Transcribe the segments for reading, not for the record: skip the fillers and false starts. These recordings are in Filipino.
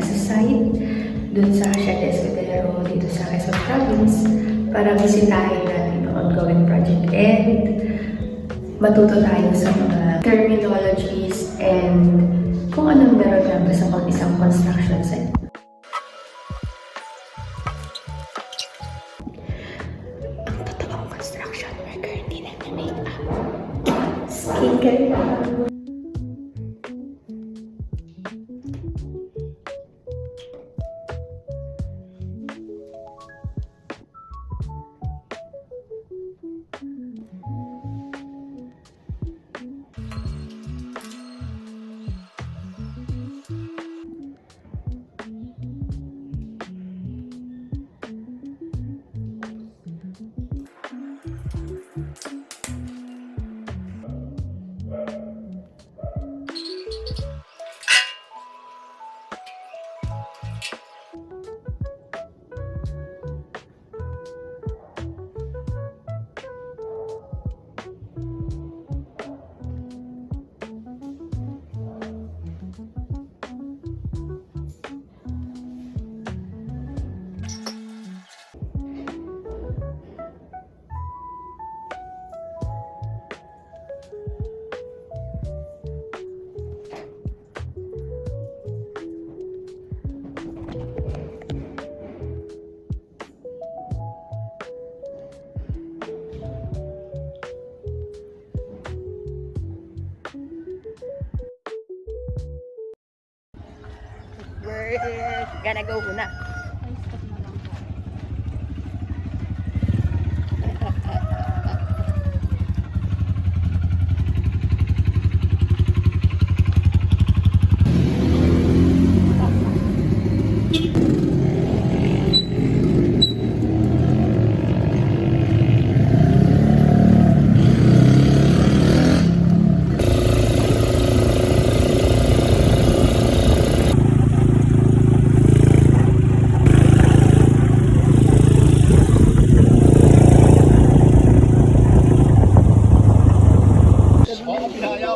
sa site, dun sa Siete Escudero, dito sa Quezon Province, para bisitahin natin yung ongoing project and matuto tayo sa mga terminologies and kung anong meron lang sa isang construction site. Ang totoong construction worker, hindi nagme-make up. Skincare lang. We're gonna go na.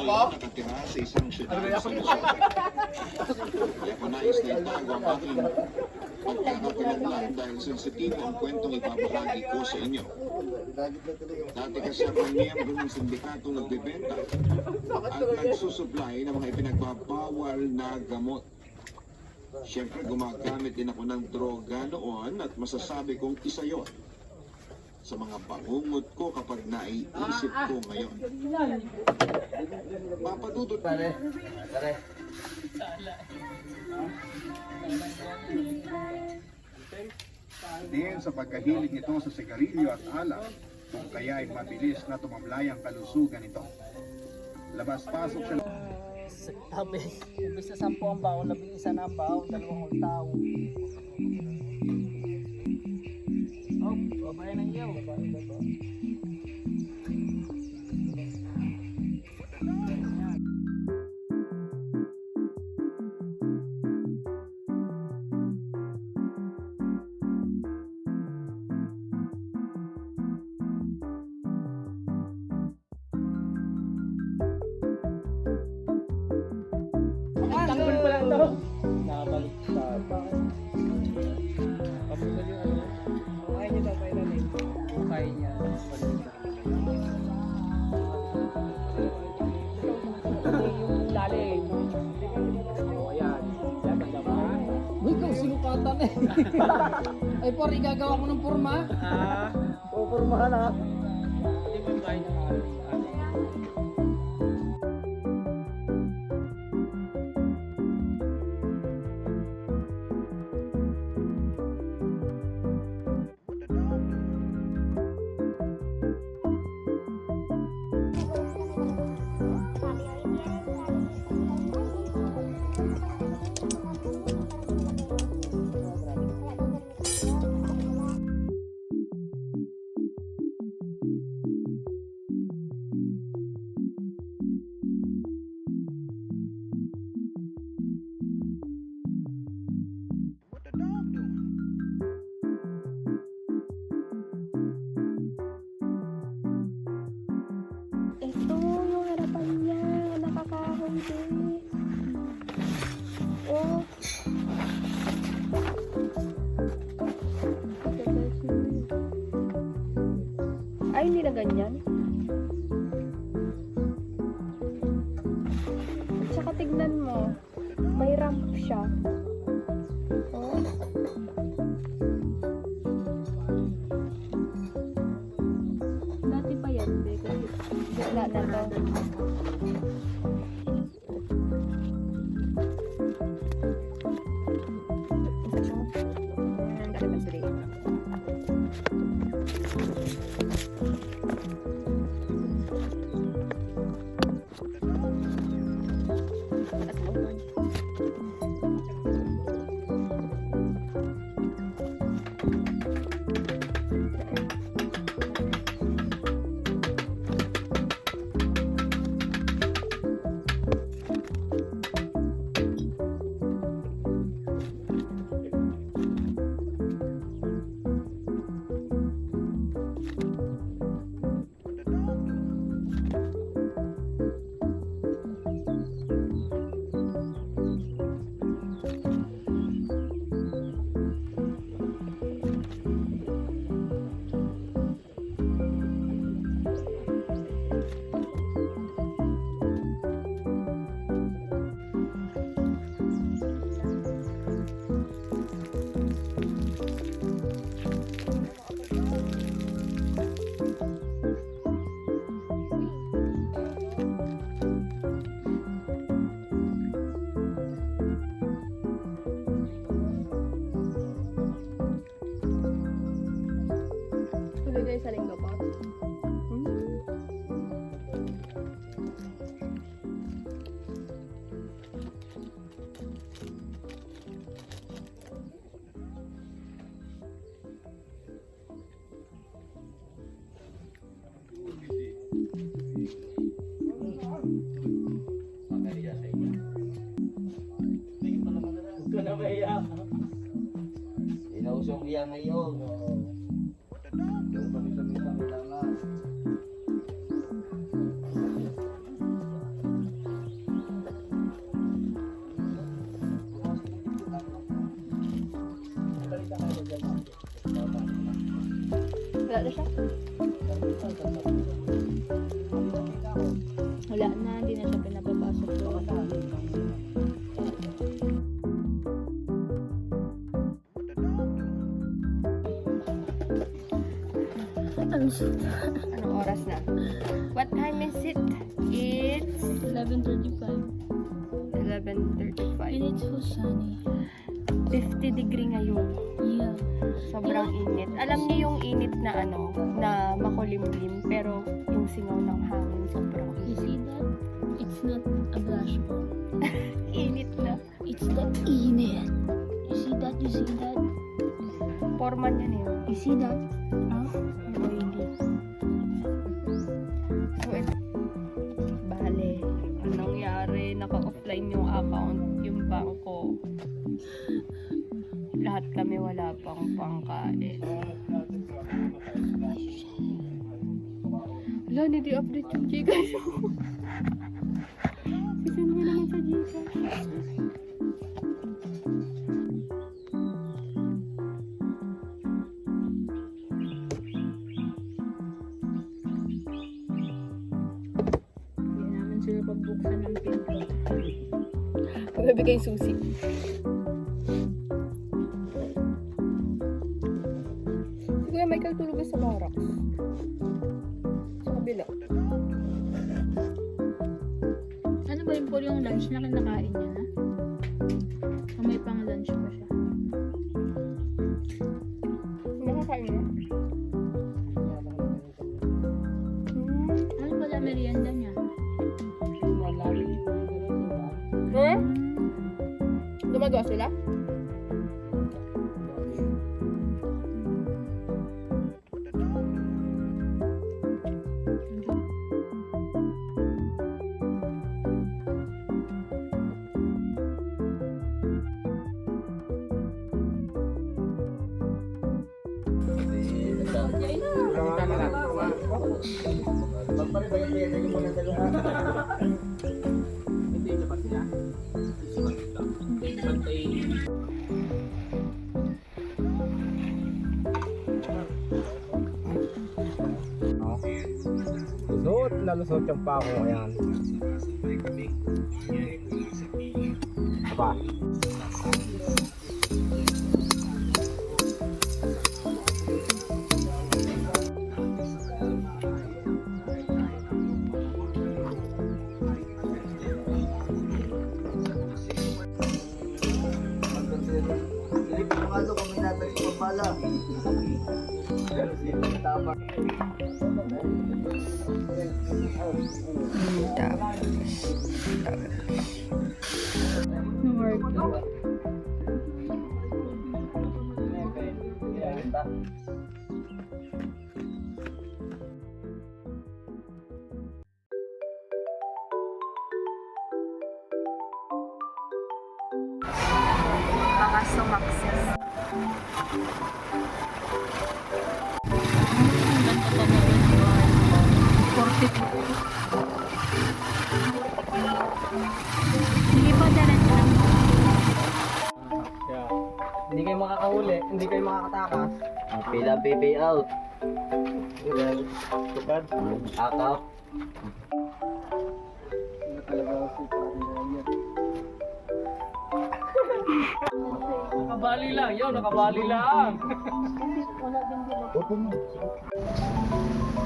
Nakatira sa isang syudad sa Luzon. Kaya ko nais na itago ang aking pagkakakilanlan dahil sensitibo ang kwentong ibabahagi ko sa inyo. Dati kasi ako miyembro ng sindikatong nagbebenta at nagsusupply ng mga ipinagbabawal na gamot. Siyempre gumagamit din ako ng droga noon at masasabi kong isa yon sa mga bangungot ko kapag naiisip ko ngayon. Papadudot pare. Diyan sa pagkahilig nito sa sigarilyo at alak, kung kaya ay mabilis na tumamlay ang kalusugan nito. Labas-pasok siya. Sabi, imbis na 10 ang baon, 11 na ang baon, 2 tao. Oh, babae ng iyo. Tanggol pa lang daw. Nakabalik sa kapag yung ano, kaya niya daw kailan eh. Kaya niya. Yung lalim. O yan. Yan ang gaba. Uy, ikaw sinukatan eh. Ay, por, igagawa ko ng porma. O, porma na. Hindi mo kaya niya. na ganyan. At saka tignan mo, may ramp siya. Oh. Dati pa yan, kasi wala na to. Tuloy sa linggo pa. Inausong iya ngayon. Yung paminsan-minsan kailangan. Wala na siya? Wala na, hindi na siya pinapapasok doon. Anong oras na? What time is it? It's 11:35. 11:35. And it's so sunny. 50 degree ngayon. Yeah. Sobrang init. Alam niyo yung init na na makulimlim, pero yung singaw ng hangin sobrang You see that? It's not a blush ball. init na. It's the init. You see that? You see that? Forman yan yun. You see that? Huh? Oily. So, bale, anong nangyari? Naka-offline yung account, yung bangko. Lahat kami wala pang pangkain. Wala, hindi update yung Gcash. Sisend mo naman sa Gcash. Hindi naman sila pagbuksan ng pinto. Magbibigay susi. Si Kuya Michael tulog sa barracks. Sa kabila. Ano ba yung po yung lunch na kinakain niya na? O may pang lunch pa siya? Nakakain mo? Ano pala merienda niya? Huh? Gumagawa sila? nalusot yung pa ko yan. Apa? No work. Mga sumakses. Ganito pa mo yun. 40. Sige po, diretso lang. Yeah. Hindi kayo makakahuli, hindi kayo makakatakas. Pila pay out. Tukad, akap. Nakabali lang, yo, nakabali lang.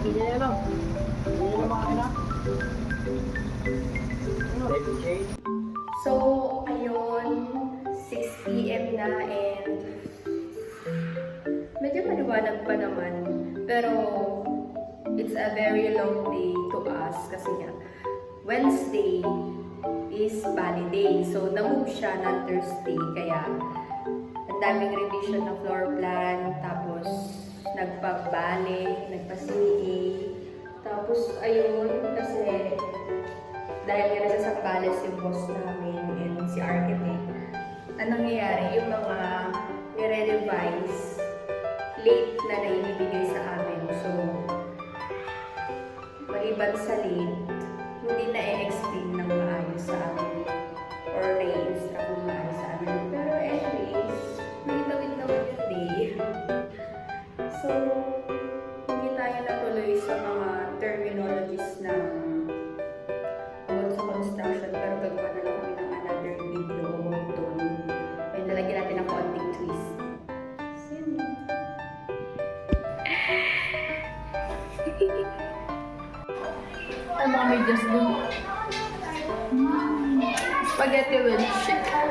Sige yan lang. Sige na makina. So, ayun, 6 p.m. na and medyo maliwanag pa naman. Pero, it's a very long day to us kasi nga, Wednesday is Bali Day. So, na-move siya na Thursday. Kaya, ang daming revision ng floor plan. Tapos, nagpa-bale, nagpa-CA. Tapos, ayun, kasi dahil nga nasa Sambales yung boss namin and si architect, anong nangyayari, yung mga nire-revise, late na naibibigay sa amin. So, maliban sa late, hindi na i-explain ng maayos sa amin or na-i-instruct ng maayos sa amin. Pero anyways, may tawid naman yung day. So, hindi tayo natuloy sa mga terminologies na about sa construction, pero gagawa na lang kami ng another video about doon. Ay, nalagyan natin ng konting twist. So, yun. Ang mga medyas dun. Spaghetti with chicken.